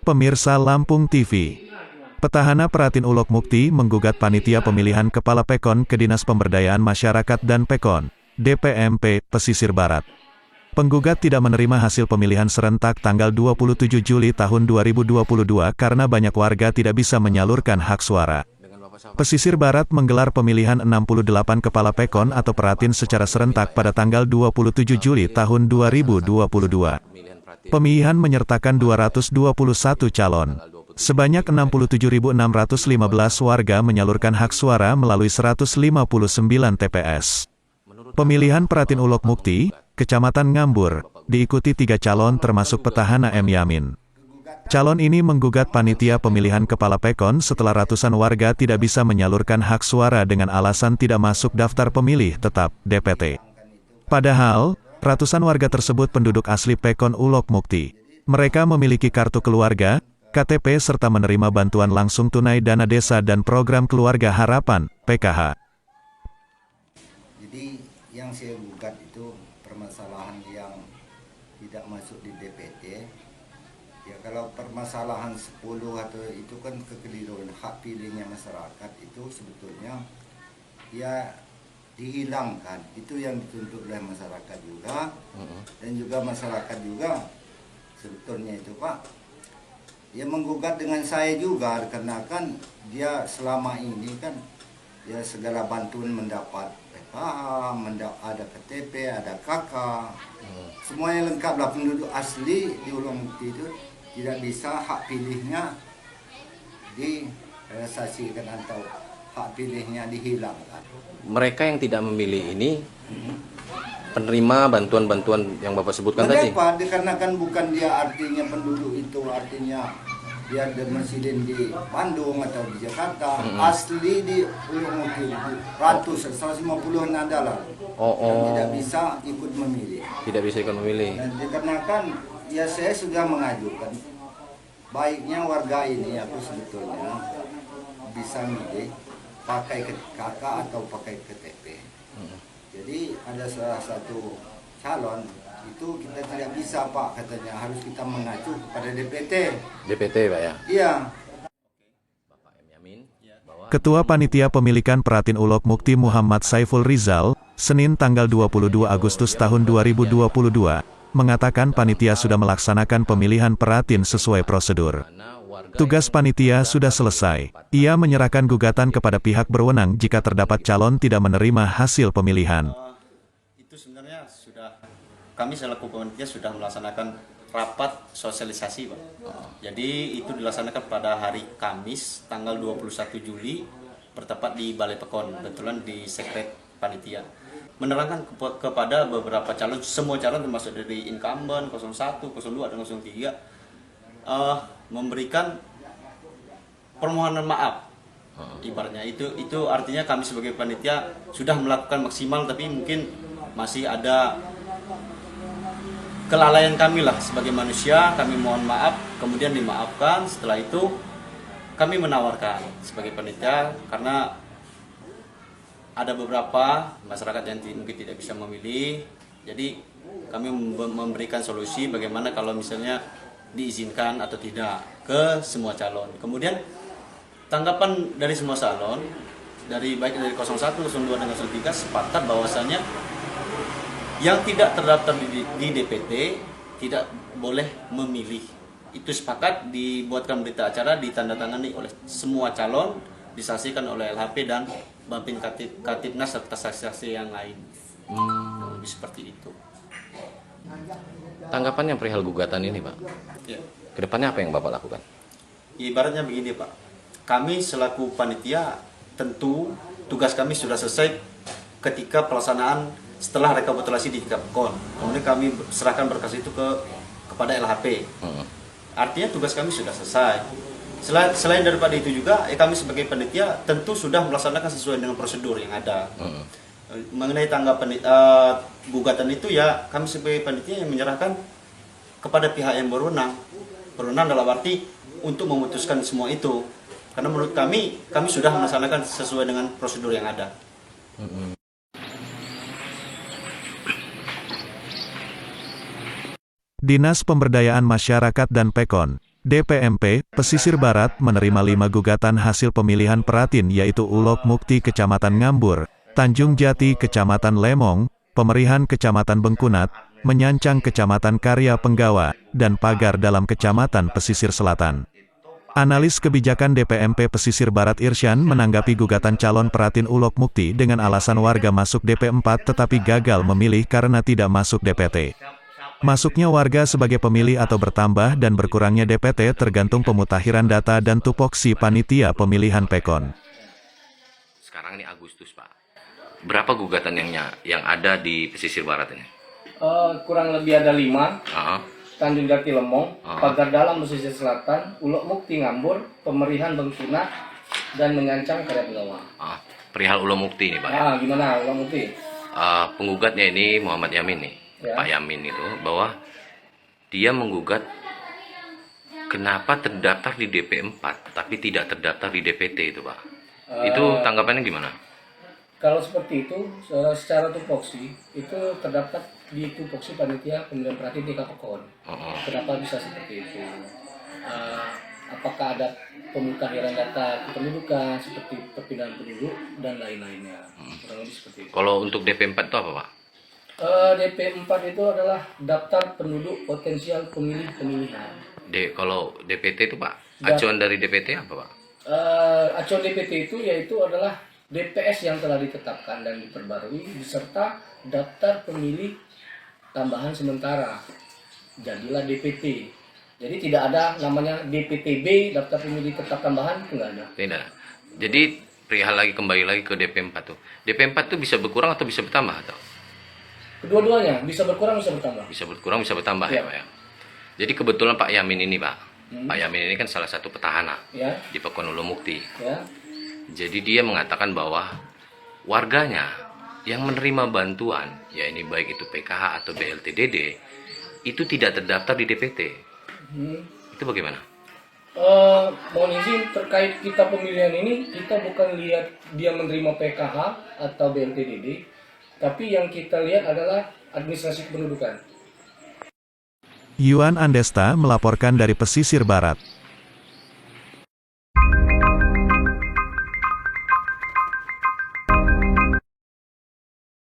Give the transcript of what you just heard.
pemirsa Lampung TV. Petahana Pratin Ulok Mukti menggugat panitia pemilihan kepala Pekon ke Dinas Pemberdayaan Masyarakat dan Pekon, DPMP, Pesisir Barat. Penggugat tidak menerima hasil pemilihan serentak tanggal 27 Juli tahun 2022 karena banyak warga tidak bisa menyalurkan hak suara. Pesisir Barat menggelar pemilihan 68 kepala Pekon atau Pratin secara serentak pada tanggal 27 Juli tahun 2022. Pemilihan menyertakan 221 calon. Sebanyak 67.615 warga menyalurkan hak suara melalui 159 TPS. Pemilihan Pratin Ulok Mukti, Kecamatan Ngambur, diikuti 3 calon termasuk petahana M. Yamin. Calon ini menggugat panitia pemilihan kepala Pekon setelah ratusan warga tidak bisa menyalurkan hak suara dengan alasan tidak masuk daftar pemilih tetap, DPT. Padahal, ratusan warga tersebut penduduk asli Pekon Ulok Mukti. Mereka memiliki kartu keluarga, KTP serta menerima bantuan langsung tunai dana desa dan program keluarga harapan, PKH. Jadi yang saya gugat itu permasalahan yang tidak masuk di DPT. Ya kalau permasalahan 10 atau itu kan kekeliruan hak pilihnya masyarakat itu sebetulnya ya dihilangkan, itu yang dituntut oleh masyarakat juga, dan juga masyarakat juga sebetulnya itu Pak, dia menggugat dengan saya juga karena kan dia selama ini kan dia segala bantuan mendapat PKH, ada KTP, ada KK, semuanya lengkap lah. Penduduk asli di Ulok Mukti itu tidak bisa hak pilihnya direalisasikan atau hak pilihnya dihilangkan. Mereka yang tidak memilih ini penerima bantuan-bantuan yang Bapak sebutkan tadi? Mendapat, dikarenakan bukan dia artinya penduduk itu artinya dia domisili di Bandung atau di Jakarta, asli di Ulok Mukti ratus, 150 adalah yang tidak bisa ikut memilih. Tidak bisa ikut memilih. Dan dikarenakan ya saya sudah mengajukan baiknya warga ini aku sebetulnya bisa milih pakai KK atau pakai KTP. Jadi ada salah satu calon itu kita tidak bisa Pak, katanya harus kita mengacu kepada DPT. DPT Pak ya? Iya. Ketua Panitia Pemilikan Pratin Ulok Mukti Muhammad Saiful Rizal, Senin tanggal 22 Agustus tahun 2022, mengatakan panitia sudah melaksanakan pemilihan Pratin sesuai prosedur. Tugas panitia sudah selesai. Ia menyerahkan gugatan kepada pihak berwenang jika terdapat calon tidak menerima hasil pemilihan. Itu sebenarnya kami selaku panitia sudah melaksanakan rapat sosialisasi Pak. Jadi itu dilaksanakan pada hari Kamis tanggal 21 Juli bertepat di Balai Pekon, kebetulan di sekret panitia. Menerangkan kepada beberapa calon, semua calon termasuk dari incumbent 01, 02 dan 03 memberikan permohonan maaf. Ibaratnya itu artinya kami sebagai panitia sudah melakukan maksimal, tapi mungkin masih ada kelalaian kami lah sebagai manusia. Kami mohon maaf, kemudian dimaafkan. Setelah itu kami menawarkan sebagai panitia karena ada beberapa masyarakat yang mungkin tidak bisa memilih, jadi kami memberikan solusi bagaimana kalau misalnya diizinkan atau tidak ke semua calon. Kemudian tanggapan dari semua calon, baik dari 01, 02, dan 03 sepakat bahwasannya yang tidak terdaftar di DPT tidak boleh memilih. Itu sepakat, dibuatkan berita acara, ditandatangani oleh semua calon, disaksikan oleh LHP dan Bampin Katipnas serta saksi-saksi yang lain. Lebih seperti itu. Tanggapannya perihal gugatan ini Pak? Ya. Kedepannya apa yang Bapak lakukan? Ibaratnya begini Pak, kami selaku panitia tentu tugas kami sudah selesai ketika pelaksanaan setelah rekapitulasi di Pekon. Kemudian kami serahkan berkas itu kepada LHP. Artinya tugas kami sudah selesai. Selain daripada itu juga, kami sebagai panitia tentu sudah melaksanakan sesuai dengan prosedur yang ada. Mengenai tanggapan gugatan itu ya kami sebagai panitia yang menyerahkan kepada pihak yang berwenang. Berwenang dalam arti untuk memutuskan semua itu. Karena menurut kami sudah melaksanakan sesuai dengan prosedur yang ada. Dinas Pemberdayaan Masyarakat dan Pekon, DPMP, Pesisir Barat menerima 5 gugatan hasil pemilihan Pratin yaitu Ulok Mukti Kecamatan Ngambur, Tanjung Jati Kecamatan Lemong, Pemerihan Kecamatan Bengkunat, Menyancang Kecamatan Karya Penggawa, dan Pagar Dalam Kecamatan Pesisir Selatan. Analis kebijakan DPMP Pesisir Barat Irsyan menanggapi gugatan calon Pratin Ulok Mukti dengan alasan warga masuk DP4 tetapi gagal memilih karena tidak masuk DPT. Masuknya warga sebagai pemilih atau bertambah dan berkurangnya DPT tergantung pemutakhiran data dan tupoksi panitia pemilihan PEKON. Sekarang ini Agustus, Pak. Berapa gugatan yang ada di pesisir barat ini? Kurang lebih ada 5. Ah, Tanjung Jati Lemong, Pagar Dalam Pesisir Selatan, Ulok Mukti Ngambur, Pemerihan Bengkunat, dan Menyancang Karya Penggawa. perihal Ulok Mukti ini, Pak. Gimana Ulok Mukti? Penggugatnya ini Muhammad Yamin nih. Ya. Pak Yamin itu bahwa dia menggugat kenapa terdaftar di DP4 tapi tidak terdaftar di DPT itu, Pak. Itu tanggapannya gimana? Kalau seperti itu, secara tupoksi, itu terdaftar di tupoksi panitia pemilihan Pratin di PEKON. Kenapa bisa seperti itu? Apakah ada pemutakhiran data kependudukan seperti perpindahan penduduk dan lain-lainnya? Kurang lebih seperti itu. Kalau untuk DP4 itu apa, Pak? DP4 itu adalah daftar penduduk potensial pemilih pemilihan. Kalau DPT itu, Pak, acuan dari DPT apa, Pak? Acuan DPT itu yaitu adalah DPS yang telah ditetapkan dan diperbarui beserta daftar pemilih tambahan sementara. Jadilah DPT. Jadi tidak ada namanya DPTB, daftar pemilih tetap tambahan, itu nggak ada. Tidak. Jadi perihal kembali lagi ke DP4 tuh. DP4 tuh bisa berkurang atau bisa bertambah atau? Kedua-duanya bisa berkurang bisa bertambah. Bisa berkurang bisa bertambah Ya. ya, Pak ya. Jadi kebetulan Pak Yamin ini, Pak. Pak Yamin ini kan salah satu petahana Ya, di PEKON Ulok Mukti. ya. Jadi dia mengatakan bahwa warganya yang menerima bantuan, ya ini baik itu PKH atau BLTDD, itu tidak terdaftar di DPT. Itu bagaimana? Mohon izin terkait kita pemilihan ini, kita bukan lihat dia menerima PKH atau BLTDD, tapi yang kita lihat adalah administrasi kependudukan. Yuan Andesta melaporkan dari Pesisir Barat.